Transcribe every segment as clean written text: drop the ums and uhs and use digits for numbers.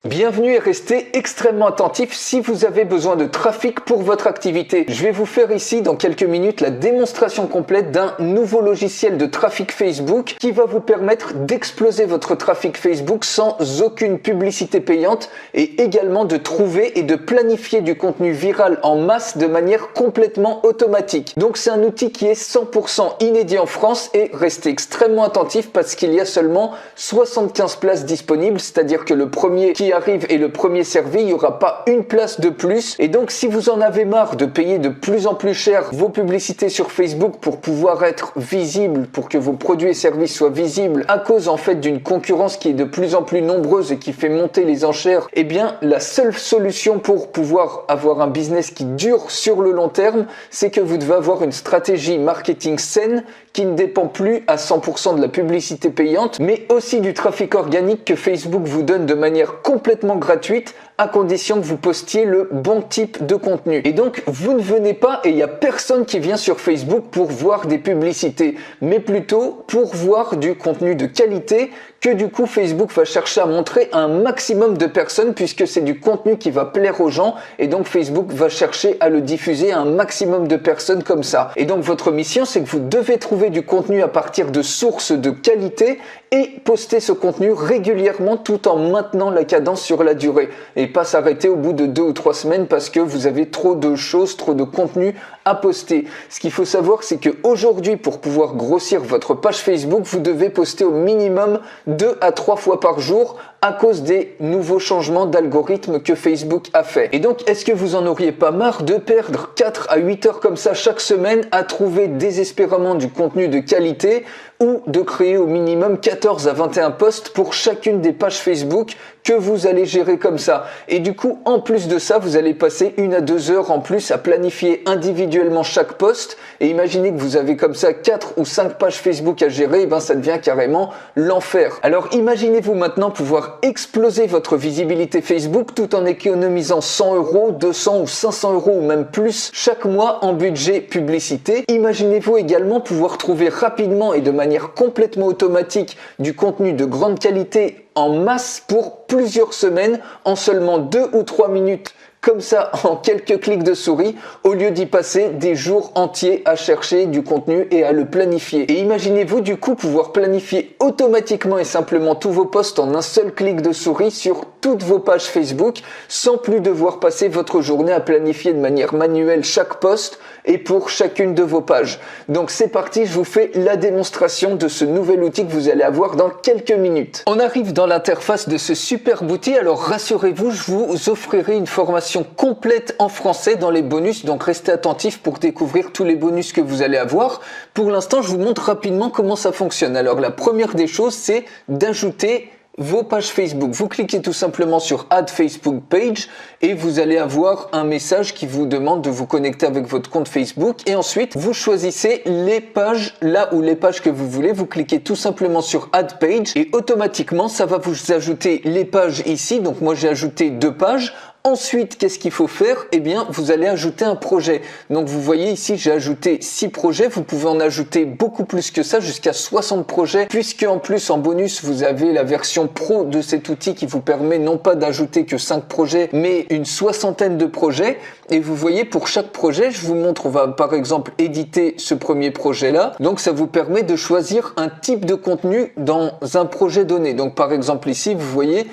Bienvenue et restez extrêmement attentifs si vous avez besoin de trafic pour votre activité. Je vais vous faire ici dans quelques minutes la démonstration complète d'un nouveau logiciel de trafic Facebook qui va vous permettre d'exploser votre trafic Facebook sans aucune publicité payante et également de trouver et de planifier du contenu viral en masse de manière complètement automatique. Donc c'est un outil qui est 100% inédit en France et restez extrêmement attentifs parce qu'il y a seulement 75 places disponibles, c'est-à-dire que le premier qui arrive et le premier servi, il n'y aura pas une place de plus. Et donc si vous en avez marre de payer de plus en plus cher vos publicités sur Facebook pour pouvoir être visible, pour que vos produits et services soient visibles à cause en fait d'une concurrence qui est de plus en plus nombreuse et qui fait monter les enchères, eh bien la seule solution pour pouvoir avoir un business qui dure sur le long terme, c'est que vous devez avoir une stratégie marketing saine qui ne dépend plus à 100% de la publicité payante, mais aussi du trafic organique que Facebook vous donne de manière complètement gratuite à condition que vous postiez le bon type de contenu. Et donc, vous ne venez pas et il n'y a personne qui vient sur Facebook pour voir des publicités, mais plutôt pour voir du contenu de qualité que du coup Facebook va chercher à montrer à un maximum de personnes puisque c'est du contenu qui va plaire aux gens et donc Facebook va chercher à le diffuser à un maximum de personnes comme ça. Et donc votre mission, c'est que vous devez trouver du contenu à partir de sources de qualité et poster ce contenu régulièrement tout en maintenant la cadence sur la durée et pas s'arrêter au bout de 2 ou 3 semaines parce que vous avez trop de choses, trop de contenu à poster. Ce qu'il faut savoir, c'est qu'aujourd'hui, pour pouvoir grossir votre page Facebook, vous devez poster au minimum 2 à 3 fois par jour à cause des nouveaux changements d'algorithme que Facebook a fait. Et donc, est-ce que vous en auriez pas marre de perdre 4 à 8 heures comme ça chaque semaine à trouver désespérément du contenu de qualité ou de créer au minimum 14 à 21 posts pour chacune des pages Facebook que vous allez gérer comme ça. Et du coup, en plus de ça, vous allez passer 1 à 2 heures en plus à planifier individuellement chaque post. Et imaginez que vous avez comme ça 4 ou 5 pages Facebook à gérer, et ben ça devient carrément l'enfer. Alors imaginez-vous maintenant pouvoir exploser votre visibilité Facebook tout en économisant 100 euros, 200 ou 500 euros ou même plus chaque mois en budget publicité. Imaginez-vous également pouvoir trouver rapidement et de manière complètement automatique du contenu de grande qualité en masse pour plusieurs semaines en seulement 2 ou 3 minutes. Comme ça, en quelques clics de souris, au lieu d'y passer des jours entiers à chercher du contenu et à le planifier. Et imaginez-vous du coup pouvoir planifier automatiquement et simplement tous vos posts en un seul clic de souris sur toutes vos pages Facebook, sans plus devoir passer votre journée à planifier de manière manuelle chaque post et pour chacune de vos pages. Donc c'est parti, je vous fais la démonstration de ce nouvel outil que vous allez avoir dans quelques minutes. On arrive dans l'interface de ce superbe outil, alors rassurez-vous, je vous offrirai une formation complète en français dans les bonus, donc restez attentifs pour découvrir tous les bonus que vous allez avoir. Pour l'instant, je vous montre rapidement comment ça fonctionne. Alors la première des choses, c'est d'ajouter vos pages Facebook. Vous cliquez tout simplement sur Add Facebook Page et vous allez avoir un message qui vous demande de vous connecter avec votre compte Facebook et ensuite vous choisissez les pages là où les pages que vous voulez. Vous cliquez tout simplement sur Add Page et automatiquement ça va vous ajouter les pages ici. Donc moi j'ai ajouté 2 pages. Ensuite, qu'est-ce qu'il faut faire? Eh bien, vous allez ajouter un projet. Donc, vous voyez ici, j'ai ajouté 6 projets. Vous pouvez en ajouter beaucoup plus que ça, jusqu'à 60 projets, puisque en plus, en bonus, vous avez la version pro de cet outil qui vous permet non pas d'ajouter que 5 projets, mais une soixantaine de projets. Et vous voyez, pour chaque projet, je vous montre, on va par exemple éditer ce premier projet-là. Donc, ça vous permet de choisir un type de contenu dans un projet donné. Donc, par exemple ici, vous voyez,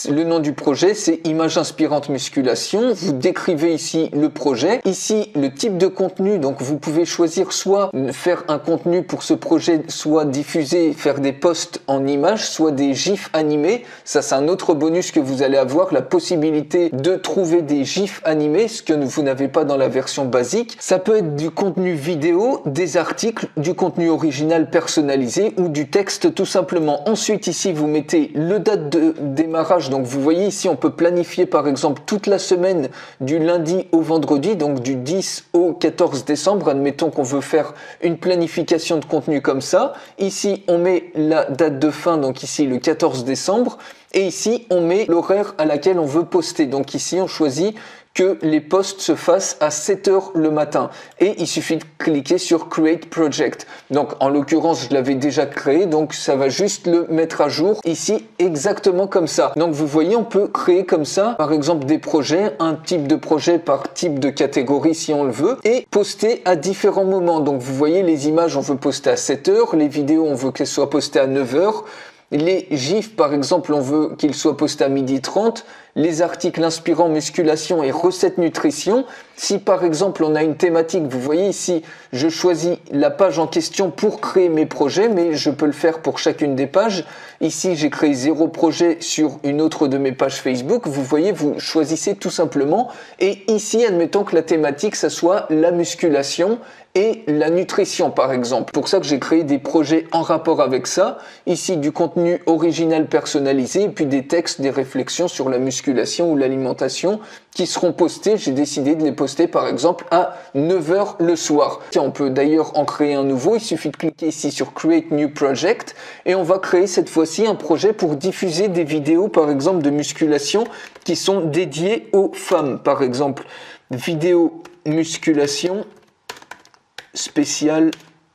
le nom du projet, c'est Images inspirantes musculation. Vous décrivez ici le projet. Ici, le type de contenu. Donc, vous pouvez choisir soit faire un contenu pour ce projet, soit diffuser, faire des posts en images, soit des gifs animés. Ça, c'est un autre bonus que vous allez avoir, la possibilité de trouver des gifs animés, ce que vous n'avez pas dans la version basique. Ça peut être du contenu vidéo, des articles, du contenu original personnalisé ou du texte tout simplement. Ensuite, ici, vous mettez le date de démarrage. Donc, vous voyez ici, on peut planifier par exemple toute la semaine du lundi au vendredi, donc du 10 au 14 décembre. Admettons qu'on veut faire une planification de contenu comme ça. Ici, on met la date de fin, donc ici le 14 décembre. Et ici, on met l'horaire à laquelle on veut poster. Donc ici, on choisit que les posts se fassent à 7 heures le matin. Et il suffit de cliquer sur Create Project. Donc en l'occurrence, je l'avais déjà créé, donc ça va juste le mettre à jour ici exactement comme ça. Donc vous voyez, on peut créer comme ça, par exemple des projets, un type de projet par type de catégorie si on le veut, et poster à différents moments. Donc vous voyez, les images, on veut poster à 7 heures, les vidéos, on veut qu'elles soient postées à 9 heures. Les gifs, par exemple, on veut qu'ils soient postés à 12h30. Les articles inspirants musculation et recettes nutrition. Si par exemple on a une thématique, vous voyez ici, je choisis la page en question pour créer mes projets, mais je peux le faire pour chacune des pages. Ici, j'ai créé 0 projet sur une autre de mes pages Facebook. Vous voyez, vous choisissez tout simplement. Et ici, admettons que la thématique, ça soit la musculation et la nutrition, par exemple. Pour ça que j'ai créé des projets en rapport avec ça. Ici, du contenu original personnalisé et puis des textes, des réflexions sur la musculation ou l'alimentation qui seront postés. J'ai décidé de les poster par exemple à 9 h le soir. Tiens, on peut d'ailleurs en créer un nouveau. Il suffit de cliquer ici sur Create New Project et on va créer cette fois-ci un projet pour diffuser des vidéos par exemple de musculation qui sont dédiées aux femmes. Par exemple, vidéo musculation spéciale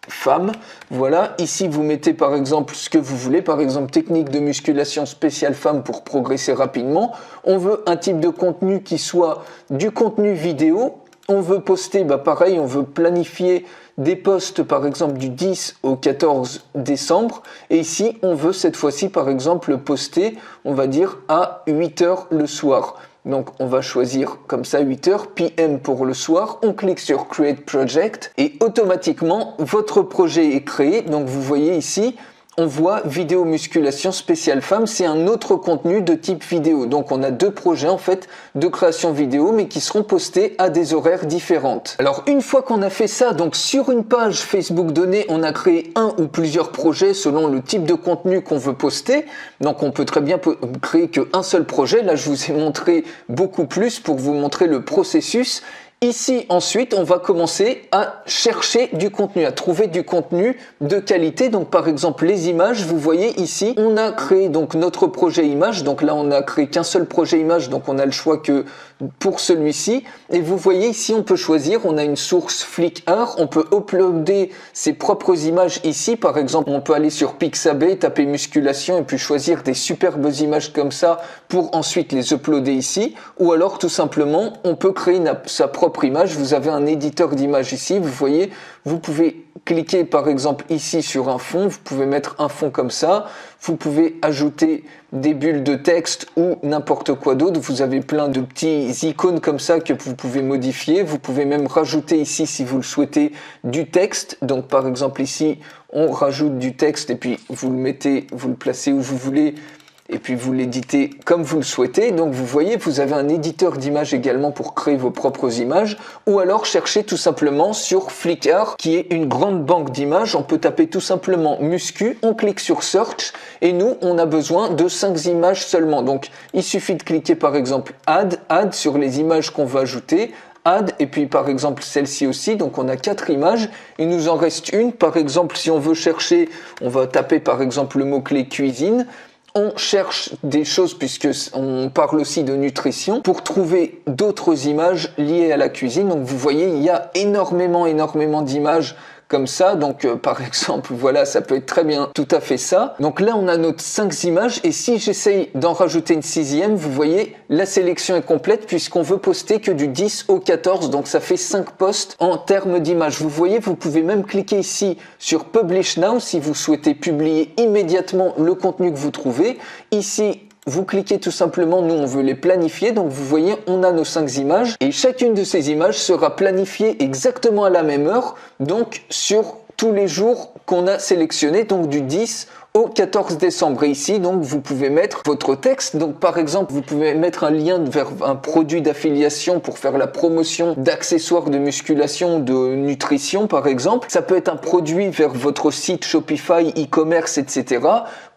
femmes. Voilà, ici vous mettez par exemple ce que vous voulez, par exemple technique de musculation spéciale femme pour progresser rapidement. On veut un type de contenu qui soit du contenu vidéo. On veut poster, pareil, on veut planifier des posts par exemple du 10 au 14 décembre. Et ici, on veut cette fois-ci par exemple poster, on va dire à 8 h le soir. Donc on va choisir comme ça 8 h PM pour le soir, on clique sur Create Project et automatiquement votre projet est créé. Donc vous voyez ici, on voit vidéo musculation spéciale femme, c'est un autre contenu de type vidéo. Donc on a 2 projets en fait de création vidéo mais qui seront postés à des horaires différentes. Alors une fois qu'on a fait ça, donc sur une page Facebook donnée, on a créé un ou plusieurs projets selon le type de contenu qu'on veut poster. Donc on peut très bien créer qu'un seul projet. Là je vous ai montré beaucoup plus pour vous montrer le processus. Ici, ensuite, on va commencer à chercher du contenu, à trouver du contenu de qualité. Donc, par exemple, les images, vous voyez ici, on a créé donc notre projet image. Donc là, on n'a créé qu'un seul projet image, donc on a le choix que pour celui-ci. Et vous voyez ici, on peut choisir, on a une source Flickr, on peut uploader ses propres images ici. Par exemple, on peut aller sur Pixabay, taper musculation et puis choisir des superbes images comme ça pour ensuite les uploader ici. Ou alors, tout simplement, on peut créer sa propre image. Vous avez un éditeur d'image ici, vous voyez, vous pouvez cliquer par exemple ici sur un fond, vous pouvez mettre un fond comme ça, vous pouvez ajouter des bulles de texte ou n'importe quoi d'autre, vous avez plein de petits icônes comme ça que vous pouvez modifier, vous pouvez même rajouter ici si vous le souhaitez du texte. Donc par exemple ici on rajoute du texte et puis vous le mettez, vous le placez où vous voulez et puis vous l'éditez comme vous le souhaitez. Donc vous voyez, vous avez un éditeur d'images également pour créer vos propres images, ou alors cherchez tout simplement sur Flickr qui est une grande banque d'images. On peut taper tout simplement muscu, on clique sur search et nous on a besoin de 5 images seulement. Donc il suffit de cliquer par exemple add sur les images qu'on va ajouter, add et puis par exemple celle-ci aussi. Donc on a 4 images, il nous en reste une. Par exemple si on veut chercher, on va taper par exemple le mot-clé cuisine. On cherche des choses puisque on parle aussi de nutrition pour trouver d'autres images liées à la cuisine. Donc vous voyez, il y a énormément d'images comme ça. Donc par exemple, voilà, ça peut être très bien tout à fait ça. Donc là, on a notre 5 images et si j'essaye d'en rajouter une 6e, vous voyez, la sélection est complète puisqu'on veut poster que du 10 au 14. Donc ça fait 5 posts en termes d'images. Vous voyez, vous pouvez même cliquer ici sur Publish Now si vous souhaitez publier immédiatement le contenu que vous trouvez. Ici, vous cliquez tout simplement, nous on veut les planifier, donc vous voyez on a nos 5 images et chacune de ces images sera planifiée exactement à la même heure, donc sur tous les jours qu'on a sélectionnés, donc du 10 au 14 décembre. Et ici, donc, vous pouvez mettre votre texte. Donc, par exemple, vous pouvez mettre un lien vers un produit d'affiliation pour faire la promotion d'accessoires de musculation, de nutrition, par exemple. Ça peut être un produit vers votre site Shopify, e-commerce, etc.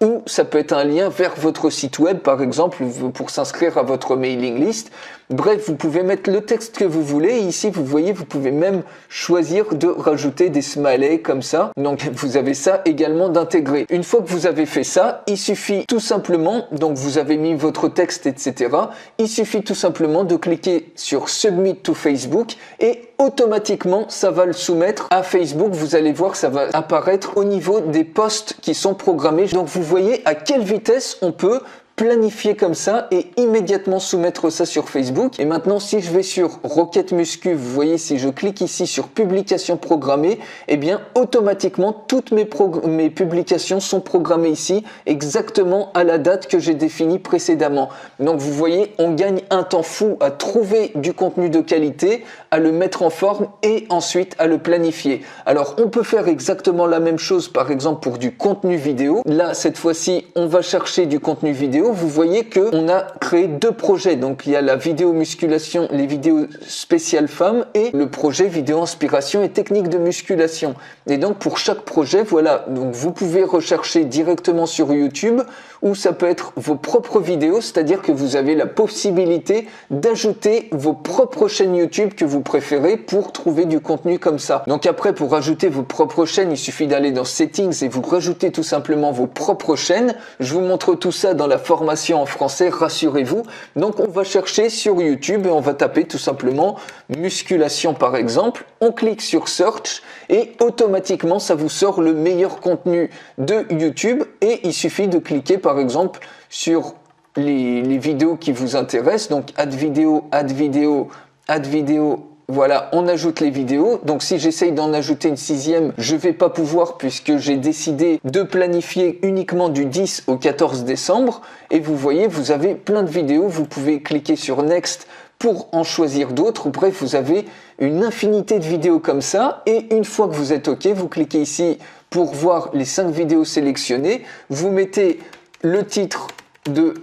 Ou ça peut être un lien vers votre site web, par exemple, pour s'inscrire à votre mailing list. Bref, vous pouvez mettre le texte que vous voulez. Et ici, vous voyez, vous pouvez même choisir de rajouter des smileys comme ça. Donc, vous avez ça également d'intégrer. Une fois fois que vous avez fait ça, il suffit tout simplement, donc vous avez mis votre texte, etc. Il suffit tout simplement de cliquer sur Submit to Facebook et automatiquement, ça va le soumettre à Facebook. Vous allez voir que ça va apparaître au niveau des posts qui sont programmés. Donc vous voyez à quelle vitesse on peut planifier comme ça et immédiatement soumettre ça sur Facebook. Et maintenant, si je vais sur Rocket Muscu, vous voyez, si je clique ici sur publication programmée, eh bien, automatiquement, toutes mes publications sont programmées ici, exactement à la date que j'ai définie précédemment. Donc, vous voyez, on gagne un temps fou à trouver du contenu de qualité, à le mettre en forme et ensuite à le planifier. Alors, on peut faire exactement la même chose, par exemple, pour du contenu vidéo. Là, cette fois-ci, on va chercher du contenu vidéo. Vous voyez qu'on a créé deux projets. Donc, il y a la vidéo musculation, les vidéos spéciales femmes et le projet vidéo inspiration et technique de musculation. Et donc, pour chaque projet, voilà. Donc, vous pouvez rechercher directement sur YouTube ou ça peut être vos propres vidéos, c'est-à-dire que vous avez la possibilité d'ajouter vos propres chaînes YouTube que vous préférez pour trouver du contenu comme ça. Donc après, pour ajouter vos propres chaînes, il suffit d'aller dans Settings et vous rajoutez tout simplement vos propres chaînes. Je vous montre tout ça dans la formation en français, rassurez-vous. Donc on va chercher sur YouTube et on va taper tout simplement musculation par exemple. On clique sur Search et automatiquement ça vous sort le meilleur contenu de YouTube et il suffit de cliquer par exemple sur les vidéos qui vous intéressent. Donc add vidéo, add vidéo, add vidéo. Voilà, on ajoute les vidéos. Donc si j'essaye d'en ajouter une sixième, je vais pas pouvoir puisque j'ai décidé de planifier uniquement du 10 au 14 décembre. Et vous voyez, vous avez plein de vidéos. Vous pouvez cliquer sur Next pour en choisir d'autres. Bref, vous avez une infinité de vidéos comme ça. Et une fois que vous êtes OK, vous cliquez ici pour voir les 5 vidéos sélectionnées. Vous mettez le titre de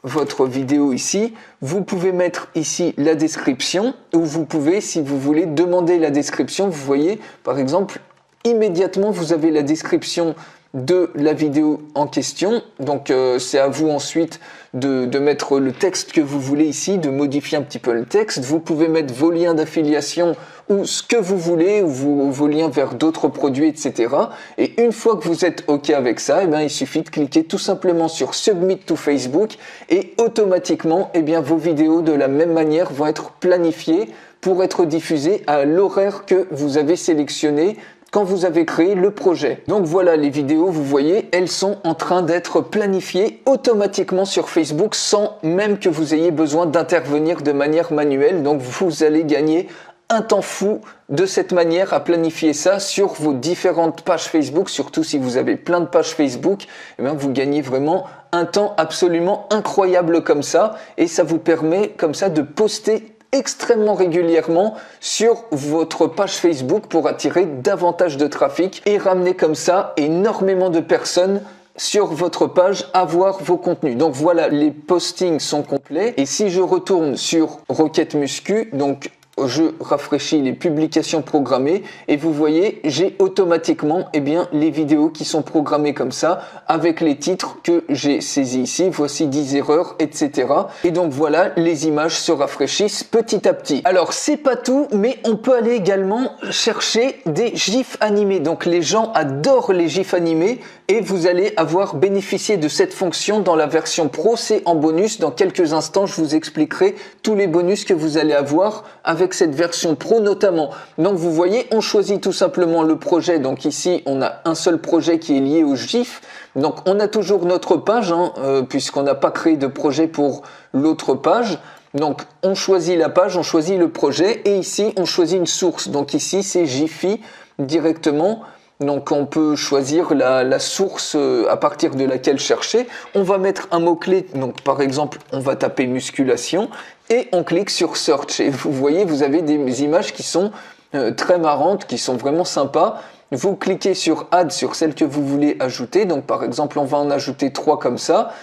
votre vidéo ici, vous pouvez mettre ici la description ou vous pouvez, si vous voulez, demander la description. Vous voyez, par exemple, immédiatement, vous avez la description de la vidéo en question. Donc, c'est à vous ensuite de mettre le texte que vous voulez ici, de modifier un petit peu le texte. Vous pouvez mettre vos liens d'affiliation ou ce que vous voulez, ou vos liens vers d'autres produits, etc. Et une fois que vous êtes OK avec ça, eh bien, il suffit de cliquer tout simplement sur Submit to Facebook et automatiquement, eh bien, vos vidéos de la même manière vont être planifiées pour être diffusées à l'horaire que vous avez sélectionné quand vous avez créé le projet. Donc voilà, les vidéos, vous voyez, elles sont en train d'être planifiées automatiquement sur Facebook sans même que vous ayez besoin d'intervenir de manière manuelle. Donc vous allez gagner un temps fou de cette manière à planifier ça sur vos différentes pages Facebook, surtout si vous avez plein de pages Facebook, eh bien vous gagnez vraiment un temps absolument incroyable comme ça et ça vous permet comme ça de poster extrêmement régulièrement sur votre page Facebook pour attirer davantage de trafic et ramener comme ça énormément de personnes sur votre page à voir vos contenus. Donc voilà, les postings sont complets et si je retourne sur Rocket Muscu, donc je rafraîchis les publications programmées et vous voyez, j'ai automatiquement les vidéos qui sont programmées comme ça avec les titres que j'ai saisis ici. Voici 10 erreurs, etc. Et donc voilà, les images se rafraîchissent petit à petit. Alors c'est pas tout, mais on peut aller également chercher des gifs animés. Donc les gens adorent les gifs animés et vous allez avoir bénéficié de cette fonction dans la version pro. C'est en bonus. Dans quelques instants, je vous expliquerai tous les bonus que vous allez avoir avec cette version pro notamment. Donc vous voyez, on choisit tout simplement le projet. Donc ici, on a un seul projet qui est lié au GIF. Donc on a toujours notre page, puisqu'on n'a pas créé de projet pour l'autre page. Donc on choisit la page, on choisit le projet et ici, on choisit une source. Donc ici, c'est Giphy directement. Donc on peut choisir la source à partir de laquelle chercher. On va mettre un mot-clé, donc par exemple on va taper musculation et on clique sur Search. Et vous voyez, vous avez des images qui sont très marrantes, qui sont vraiment sympas. Vous cliquez sur Add sur celle que vous voulez ajouter. Donc par exemple on va en ajouter 3 comme ça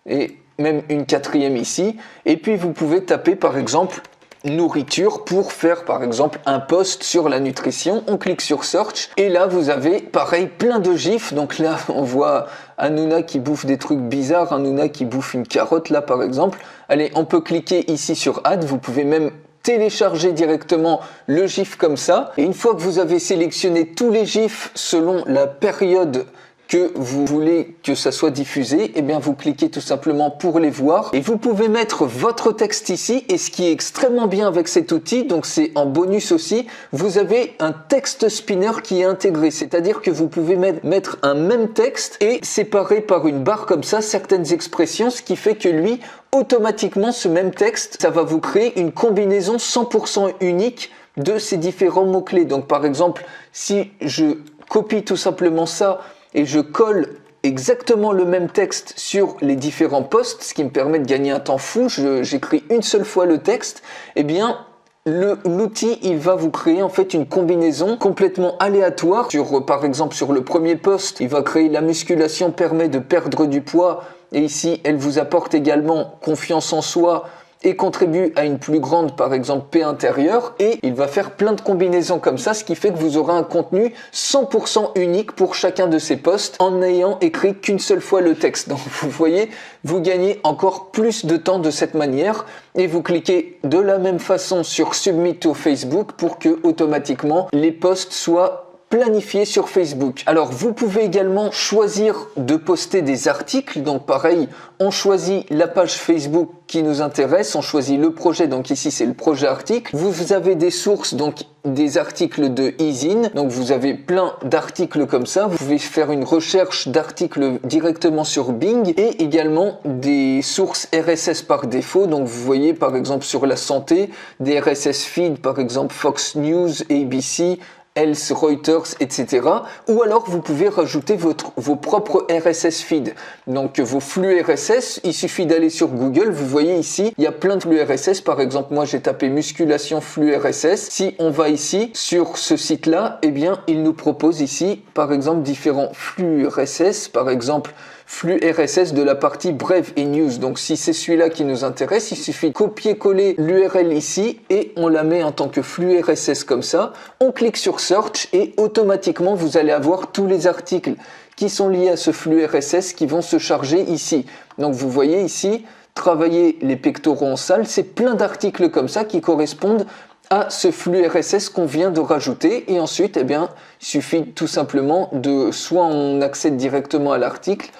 et même une 4e ici. Et puis vous pouvez taper par exemple nourriture pour faire par exemple un post sur la nutrition. On clique sur Search et là vous avez pareil plein de gifs. Donc là on voit Hanouna qui bouffe des trucs bizarres, Hanouna qui bouffe une carotte là par exemple. Allez, on peut cliquer ici sur Add, vous pouvez même télécharger directement le gif comme ça. Et une fois que vous avez sélectionné tous les gifs selon la période que vous voulez que ça soit diffusé, eh bien vous cliquez tout simplement pour les voir et vous pouvez mettre votre texte ici. Et ce qui est extrêmement bien avec cet outil, donc c'est en bonus aussi, vous avez un texte spinner qui est intégré, c'est-à-dire que vous pouvez mettre un même texte et séparer par une barre comme ça certaines expressions, ce qui fait que lui, automatiquement, ce même texte, ça va vous créer une combinaison 100% unique de ces différents mots-clés. Donc par exemple, si je copie tout simplement ça et je colle exactement le même texte sur les différents posts, ce qui me permet de gagner un temps fou, j'écris une seule fois le texte, eh bien l'outil il va vous créer en fait une combinaison complètement aléatoire. Par exemple sur le premier post, il va créer la musculation permet de perdre du poids, et ici elle vous apporte également confiance en soi et contribue à une plus grande, par exemple, paix intérieure, et il va faire plein de combinaisons comme ça, ce qui fait que vous aurez un contenu 100% unique pour chacun de ces posts en n'ayant écrit qu'une seule fois le texte. Donc vous voyez, vous gagnez encore plus de temps de cette manière et vous cliquez de la même façon sur Submit to Facebook pour que automatiquement les posts soient planifié sur Facebook. Alors vous pouvez également choisir de poster des articles, donc pareil, on choisit la page Facebook qui nous intéresse, on choisit le projet, donc ici c'est le projet article. Vous avez des sources, donc des articles de Easin, donc vous avez plein d'articles comme ça, vous pouvez faire une recherche d'articles directement sur Bing et également des sources RSS par défaut, donc vous voyez par exemple sur la santé, des RSS feed par exemple Fox News, ABC, Health, Reuters, etc. Ou alors vous pouvez rajouter vos propres RSS feed. Donc vos flux RSS, il suffit d'aller sur Google, vous voyez ici, il y a plein de flux RSS. Par exemple, moi j'ai tapé musculation flux RSS. Si on va ici sur ce site-là, eh bien il nous propose ici par exemple différents flux RSS, par exemple flux RSS de la partie brève et news. Donc si c'est celui-là qui nous intéresse, il suffit de copier-coller l'URL ici et on la met en tant que flux RSS comme ça. On clique sur Search et automatiquement vous allez avoir tous les articles qui sont liés à ce flux RSS qui vont se charger ici. Donc vous voyez ici, travailler les pectoraux en salle, c'est plein d'articles comme ça qui correspondent à ce flux RSS qu'on vient de rajouter. Et ensuite, eh bien, il suffit tout simplement de, soit on accède directement à l'article,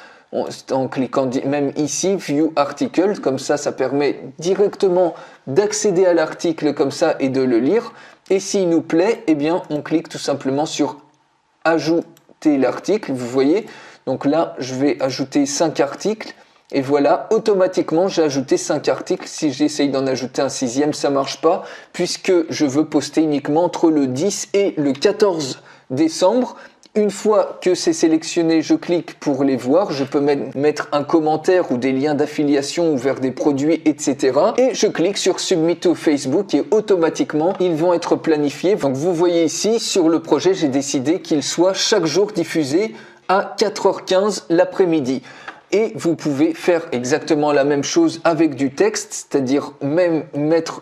en cliquant même ici, View Article, comme ça permet directement d'accéder à l'article comme ça et de le lire. Et s'il nous plaît, eh bien, on clique tout simplement sur Ajouter l'article, vous voyez. Donc là, je vais ajouter 5 articles. Et voilà, automatiquement, j'ai ajouté 5 articles. Si j'essaye d'en ajouter un 6e, ça marche pas, puisque je veux poster uniquement entre le 10 et le 14 décembre. Une fois que c'est sélectionné, je clique pour les voir. Je peux mettre un commentaire ou des liens d'affiliation ou vers des produits, etc. Et je clique sur Submit to Facebook et automatiquement, ils vont être planifiés. Donc vous voyez ici, sur le projet, j'ai décidé qu'il soit chaque jour diffusé à 4h15 l'après-midi. Et vous pouvez faire exactement la même chose avec du texte, c'est-à-dire même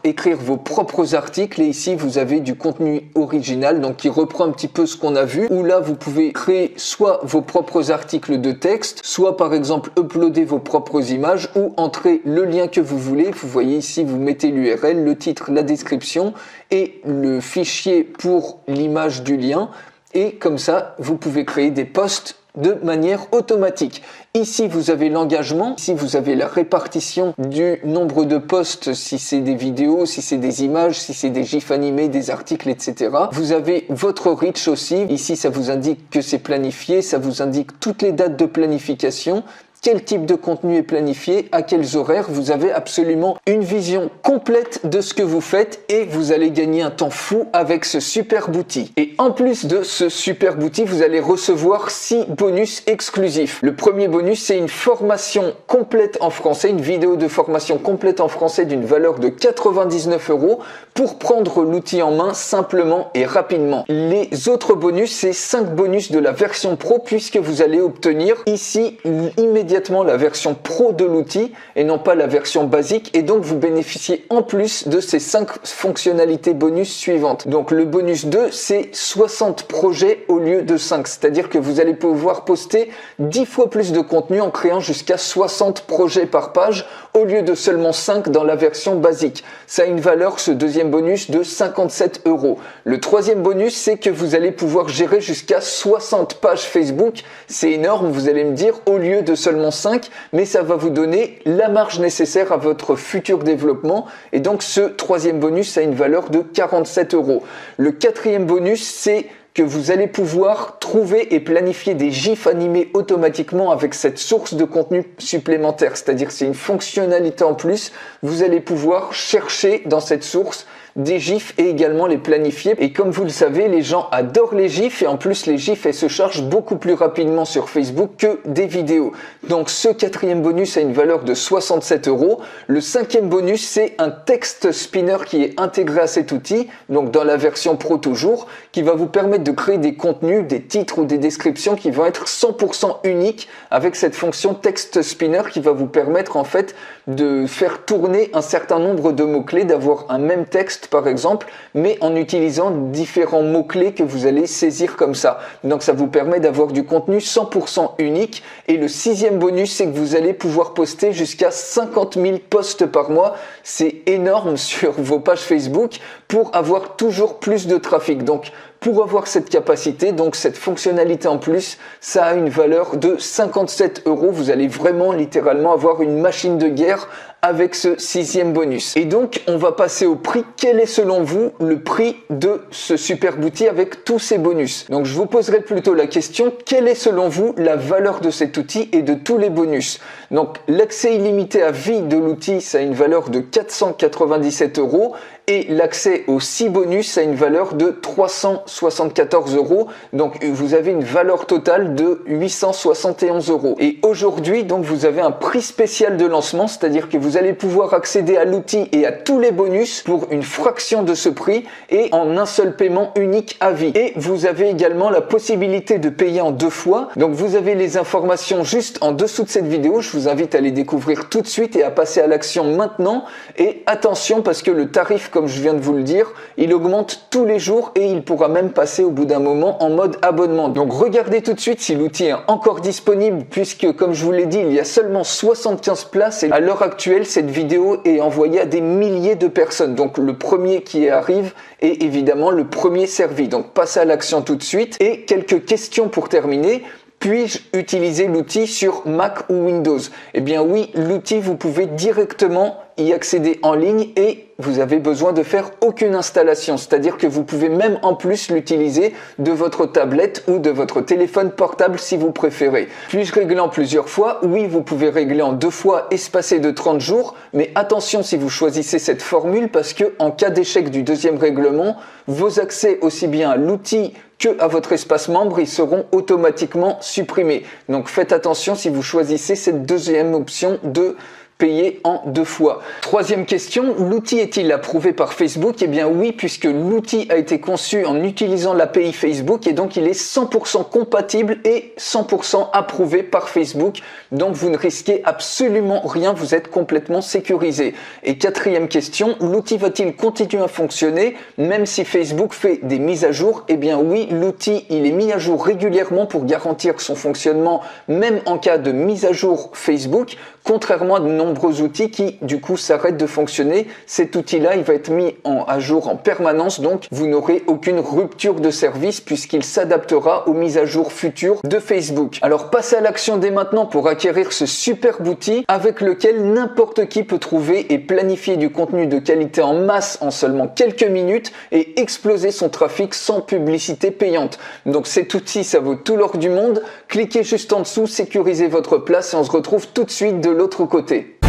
écrire vos propres articles. Et ici, vous avez du contenu original, donc qui reprend un petit peu ce qu'on a vu. Où là, vous pouvez créer soit vos propres articles de texte, soit par exemple uploader vos propres images ou entrer le lien que vous voulez. Vous voyez ici, vous mettez l'URL, le titre, la description et le fichier pour l'image du lien. Et comme ça, vous pouvez créer des posts de manière automatique. Ici, vous avez l'engagement. Ici, vous avez la répartition du nombre de posts, si c'est des vidéos, si c'est des images, si c'est des gifs animés, des articles, etc. Vous avez votre reach aussi. Ici, ça vous indique que c'est planifié. Ça vous indique toutes les dates de planification. Quel type de contenu est planifié, à quels horaires. Vous avez absolument une vision complète de ce que vous faites et vous allez gagner un temps fou avec ce superbe outil. Et en plus de ce superbe outil, vous allez recevoir 6 bonus exclusifs. Le premier bonus, c'est une formation complète en français, une vidéo de formation complète en français d'une valeur de 99 € pour prendre l'outil en main simplement et rapidement. Les autres bonus, c'est 5 bonus de la version pro puisque vous allez obtenir ici immédiatement la version pro de l'outil et non pas la version basique, et donc vous bénéficiez en plus de ces 5 fonctionnalités bonus suivantes. Donc le bonus 2, c'est 60 projets au lieu de 5, c'est-à-dire que vous allez pouvoir poster 10 fois plus de contenu en créant jusqu'à 60 projets par page au lieu de seulement 5 dans la version basique. Ça a une valeur, ce deuxième bonus, de 57 €. Le troisième bonus, c'est que vous allez pouvoir gérer jusqu'à 60 pages Facebook. C'est énorme, vous allez me dire, au lieu de seulement 5, mais ça va vous donner la marge nécessaire à votre futur développement. Et donc ce troisième bonus a une valeur de 47 €. Le quatrième bonus, c'est que vous allez pouvoir trouver et planifier des GIFs animés automatiquement avec cette source de contenu supplémentaire. C'est-à-dire c'est une fonctionnalité en plus. Vous allez pouvoir chercher dans cette source des GIFs et également les planifier. Et comme vous le savez, les gens adorent les GIFs et en plus les GIFs elles se chargent beaucoup plus rapidement sur Facebook que des vidéos. Donc ce quatrième bonus a une valeur de 67 €. Le cinquième bonus, c'est un text spinner qui est intégré à cet outil, donc dans la version pro toujours, qui va vous permettre de créer des contenus, des titres ou des descriptions qui vont être 100% uniques avec cette fonction text spinner qui va vous permettre en fait de faire tourner un certain nombre de mots-clés, d'avoir un même texte par exemple, mais en utilisant différents mots-clés que vous allez saisir comme ça. Donc ça vous permet d'avoir du contenu 100% unique. Et le sixième bonus, c'est que vous allez pouvoir poster jusqu'à 50 000 posts par mois. C'est énorme sur vos pages Facebook pour avoir toujours plus de trafic. Donc pour avoir cette capacité, donc cette fonctionnalité en plus, ça a une valeur de 57 €. Vous allez vraiment littéralement avoir une machine de guerre avec ce sixième bonus. Et donc, on va passer au prix. Quel est selon vous le prix de ce superbe outil avec tous ces bonus? Donc, je vous poserai plutôt la question, quelle est selon vous la valeur de cet outil et de tous les bonus? Donc, l'accès illimité à vie de l'outil, ça a une valeur de 497 € et l'accès aux 6 bonus a une valeur de 374 €. Donc, vous avez une valeur totale de 871 €. Et aujourd'hui, donc, vous avez un prix spécial de lancement, c'est-à-dire que vous allez pouvoir accéder à l'outil et à tous les bonus pour une fraction de ce prix et en un seul paiement unique à vie. Et vous avez également la possibilité de payer en 2 fois. Donc, vous avez les informations juste en dessous de cette vidéo. Je vous invite à les découvrir tout de suite et à passer à l'action maintenant. Et attention parce que le tarif, comme je viens de vous le dire, il augmente tous les jours et il pourra même passer au bout d'un moment en mode abonnement. Donc regardez tout de suite si l'outil est encore disponible puisque comme je vous l'ai dit, il y a seulement 75 places et à l'heure actuelle, cette vidéo est envoyée à des milliers de personnes. Donc le premier qui arrive est évidemment le premier servi. Donc passez à l'action tout de suite. Et quelques questions pour terminer. Puis-je utiliser l'outil sur Mac ou Windows? Eh bien oui, l'outil, vous pouvez directement y accéder en ligne et vous avez besoin de faire aucune installation. C'est-à-dire que vous pouvez même en plus l'utiliser de votre tablette ou de votre téléphone portable si vous préférez. Puis-je régler en plusieurs fois? Oui, vous pouvez régler en 2 fois espacées de 30 jours. Mais attention si vous choisissez cette formule parce que en cas d'échec du deuxième règlement, vos accès aussi bien à l'outil que à votre espace membre, ils seront automatiquement supprimés. Donc faites attention si vous choisissez cette deuxième option de payer en 2 fois. Troisième question, l'outil est-il approuvé par Facebook? Eh bien oui, puisque l'outil a été conçu en utilisant l'API Facebook et donc il est 100% compatible et 100% approuvé par Facebook. Donc vous ne risquez absolument rien, vous êtes complètement sécurisé. Et quatrième question, l'outil va-t-il continuer à fonctionner même si Facebook fait des mises à jour? Eh bien oui, l'outil il est mis à jour régulièrement pour garantir son fonctionnement même en cas de mise à jour Facebook. Contrairement à de nombreux outils qui du coup s'arrêtent de fonctionner, cet outil-là il va être mis à jour en permanence, donc vous n'aurez aucune rupture de service puisqu'il s'adaptera aux mises à jour futures de Facebook. Alors passez à l'action dès maintenant pour acquérir ce superbe outil avec lequel n'importe qui peut trouver et planifier du contenu de qualité en masse en seulement quelques minutes et exploser son trafic sans publicité payante. Donc cet outil ça vaut tout l'or du monde. Cliquez juste en dessous, sécurisez votre place et on se retrouve tout de suite de l'autre côté.